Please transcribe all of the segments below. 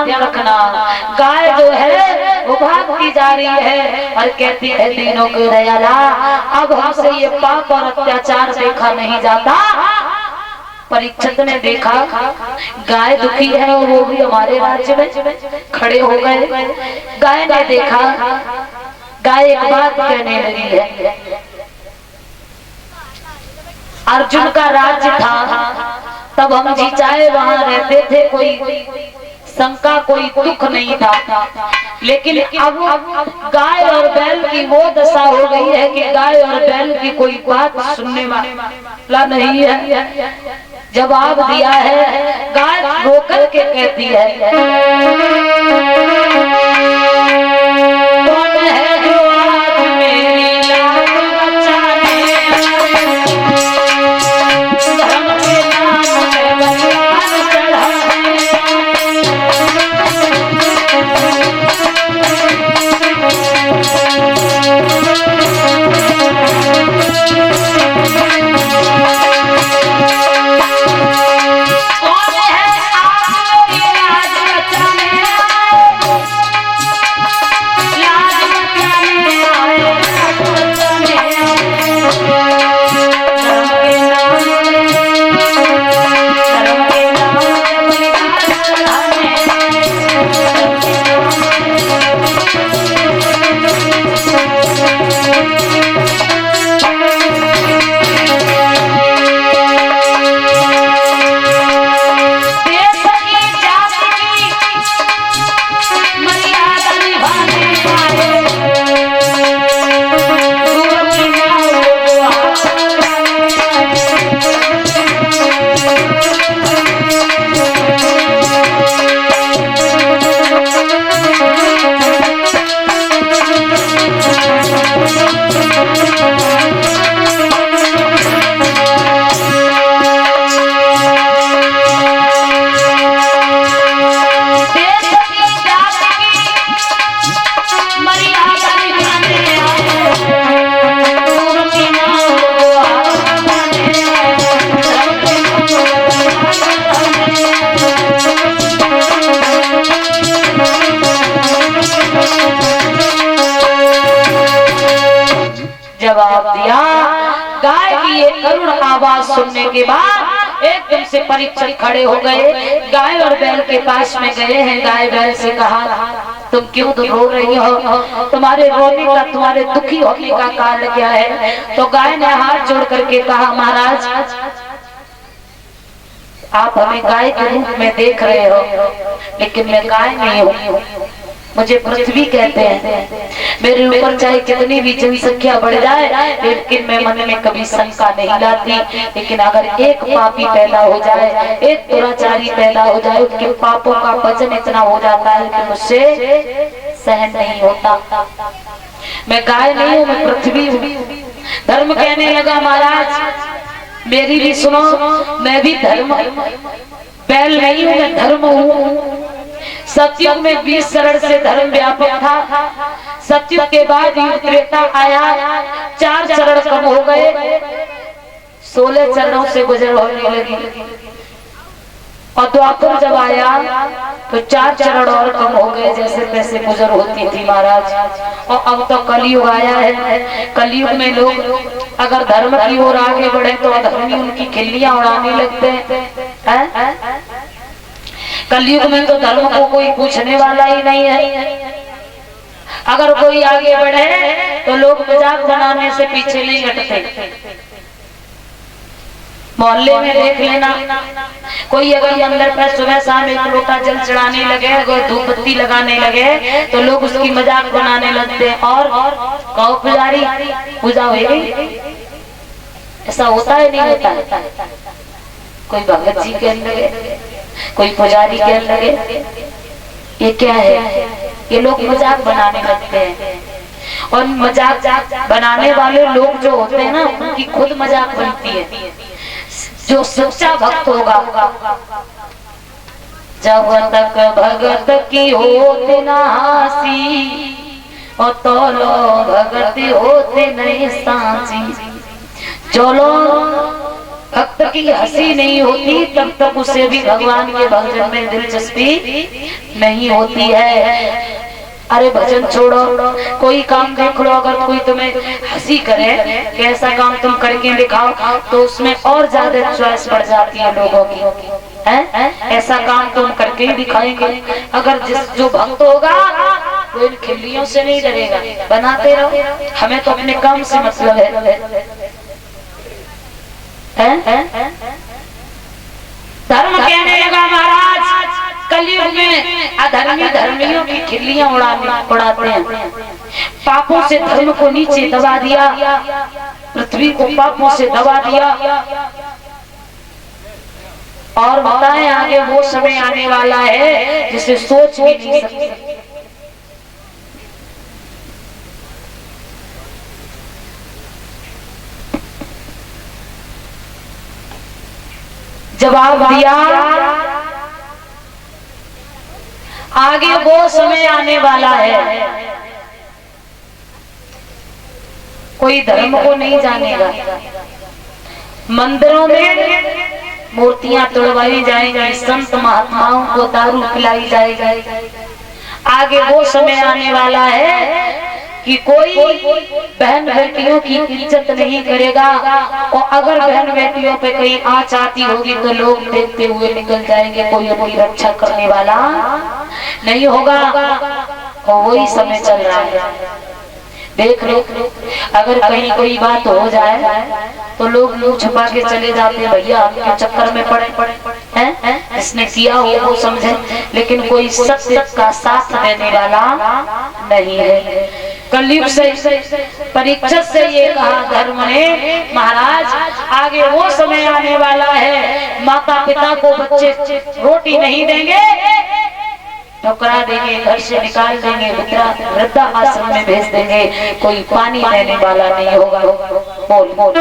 ध्यान रखना, गाय जो है वो भागती जा रही है और कहती है दीनों के दयाला, अब हमसे ये पाप और अत्याचार देखा नहीं जाता। परीक्षित ने देखा गाय दुखी है और वो भी हमारे राज्य में खड़े हो गए। गाय ने देखा, गाय एक बात कहने लगी है, अर्जुन का राज्य था तब हम जी चाहे वहां रहते थे, कोई शंका कोई दुख नहीं था, लेकिन अब गाय और बैल की वो दशा हो गई है कि गाय और बैल की कोई बात सुनने वाला नहीं है। जवाब दिया है, गाय रो कर के कहती है, कौन है जो आज मेरी लाज बचाने, धर्म के नाम पे बलिदान चढ़ाने। जवाब दिया, गाय की ये करुण आवाज सुनने के बाद एकदम से परीक्षित खड़े हो गए, गाय और बैल के पास में गए हैं। गाय बैल से कहा, तुम क्यों रो रही हो, तुम्हारे रोने का, तुम्हारे दुखी होने का कारण क्या है? तो गाय ने हाथ जोड़ करके कहा, महाराज आप हमें गाय के रूप में देख रहे हो, लेकिन मैं गाय नहीं हूँ, मुझे पृथ्वी कहते हैं। मेरे ऊपर चाहे कितनी भी जनसंख्या बढ़ जाए, लेकिन मैं मन में कभी शंका नहीं लाती। लेकिन अगर एक पापी पैदा हो जाए, एक दुराचारी पैदा हो जाए, उसके पापों का वजन इतना हो जाता है कि मुझसे सहन नहीं होता। मैं गाय नहीं हूँ, मैं पृथ्वी हूँ। धर्म कहने लगा, महाराज मेरी भी सुनो, मैं भी धर्म, बैल नहीं हूँ, मैं धर्म हूँ। सतयुग में 20 शरण से धर्म व्यापक था, सतयुग के बाद युग त्रेता आया, 4 चरण कम हो गए, 16 चरणों से गुजर होने लगी। और द्वापर जब आया तो 4 चरण और कम हो गए, जैसे तैसे गुजर होती थी महाराज। और अब तो कलयुग आया है, कलयुग में लोग अगर धर्म की ओर आगे बढ़े तो अधर्मी उनकी खिल्लियां उड़ाने लगते हैं। कलयुग में तो धर्म को कोई पूछने वाला ही नहीं है। अगर कोई आगे बढ़े तो लोग मजाक बनाने से पीछे नहीं हटते। मोहल्ले में देख लेना, कोई अगर मंदिर पर सुबह शाम एक लोटा जल चढ़ाने लगे, अगर धूप बत्ती लगाने लगे तो लोग उसकी मजाक बनाने लगते हैं। और कहो पुजारी पूजा होगी, ऐसा होता है नहीं होता है? कोई भगत जी के लगे, कोई पुजारी के लगे, ये क्या है? ये लोग मजाक बनाने लगते हैं। और मजाक बनाने वाले लोग जो होते हैं ना, उनकी खुद मजाक बनती है। जो सच्चा भक्त होगा, जब तक भगत की होते ना हंसी, और तो लो भगत होते नहीं सांसी। जो लोग भक्त की हंसी नहीं होती तब तक उसे भी भगवान के भजन में दिलचस्पी नहीं होती है। अरे भजन छोड़ो, कोई काम देख लो, अगर कोई तुम्हें हंसी करे कि ऐसा काम तुम करके दिखाओ तो उसमें और ज्यादा चॉइस बढ़ जाती है लोगों की, है? ऐसा काम तुम करके ही दिखाएंगे। अगर जो भक्त होगा वो इन खिल्लियों से नहीं डरेगा, बनाते रहो, हमें तो अपने काम से मतलब है? धर्म कहने लगा महाराज, कलयुग में अधर्मी धर्मियों की खिल्लियां उड़ाते हैं। पापों से धर्म को नीचे दबा दिया, पृथ्वी को पापों से दबा दिया। और बताएं आगे वो समय आने वाला है जिसे सोच भी नहीं सकते। जवाब दिया, आगे वो समय आने वाला है कोई धर्म को नहीं जानेगा। मंदिरों में मूर्तियां तोड़वाई जाएंगी, संत महात्माओं को दारू पिलाई जाएगी। आगे वो समय आने वाला है कि कोई बहन बेटियों की इज्जत नहीं करेगा, और अगर बहन बेटियों पे कहीं आँच आती होगी तो लोग देखते हुए निकल जाएंगे, कोई अपनी रक्षा करने वाला नहीं होगा। और वही समय चल रहा है। देख लो, अगर कहीं कोई बात हो जाए तो लोग मुंह छुपा के चले जाते हैं, भैया हम क्यों चक्कर में पड़े हैं? इसने किया हो वो समझे, लेकिन कोई सत्य का साथ देने वाला नहीं है। कलयुग से परीक्षित से ये कहा धर्म ने, महाराज आगे वो समय आने वाला है, माता पिता को बच्चे रोटी नहीं देंगे, ठुकरा देंगे, घर से निकाल देंगे, वृद्धा आश्रम में भेज देंगे, कोई पानी देने वाला नहीं होगा। बोल बोल।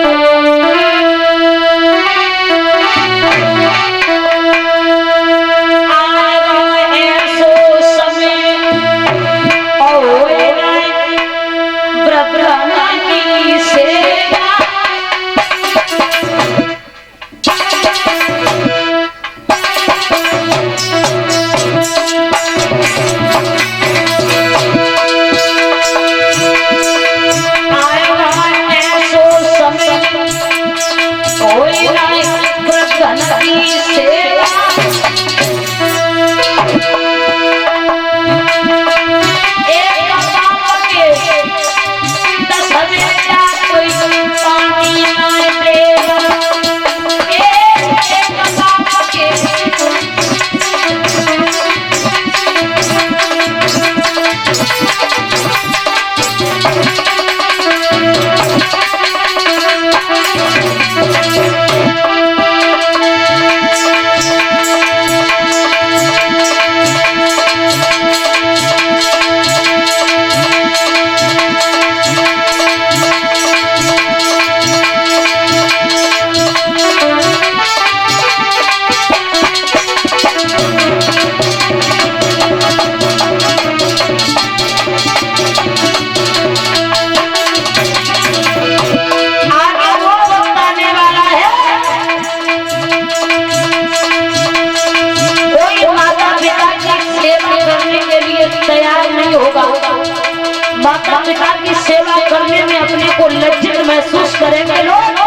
माता पिता की सेवा करने में अपने को लज्जित महसूस करेंगे लोग।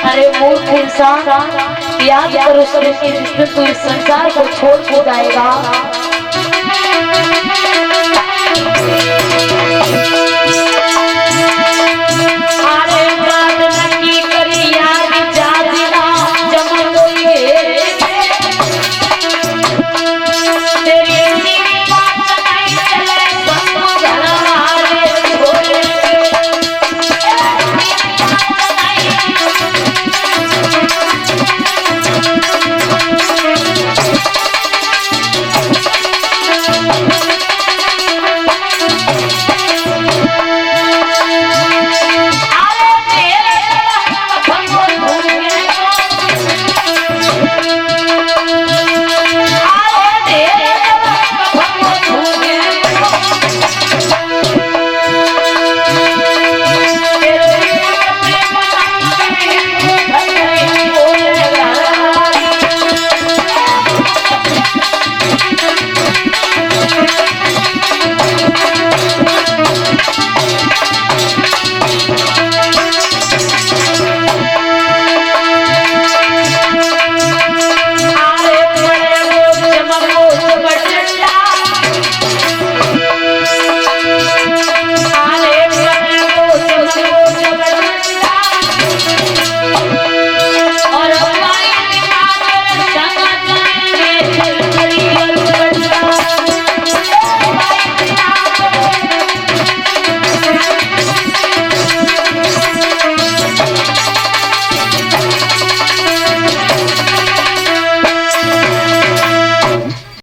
अरे मूर्ख इंसान, याद कर उसने कि जिस दिन तू इस संसार को छोड़ के जाएगा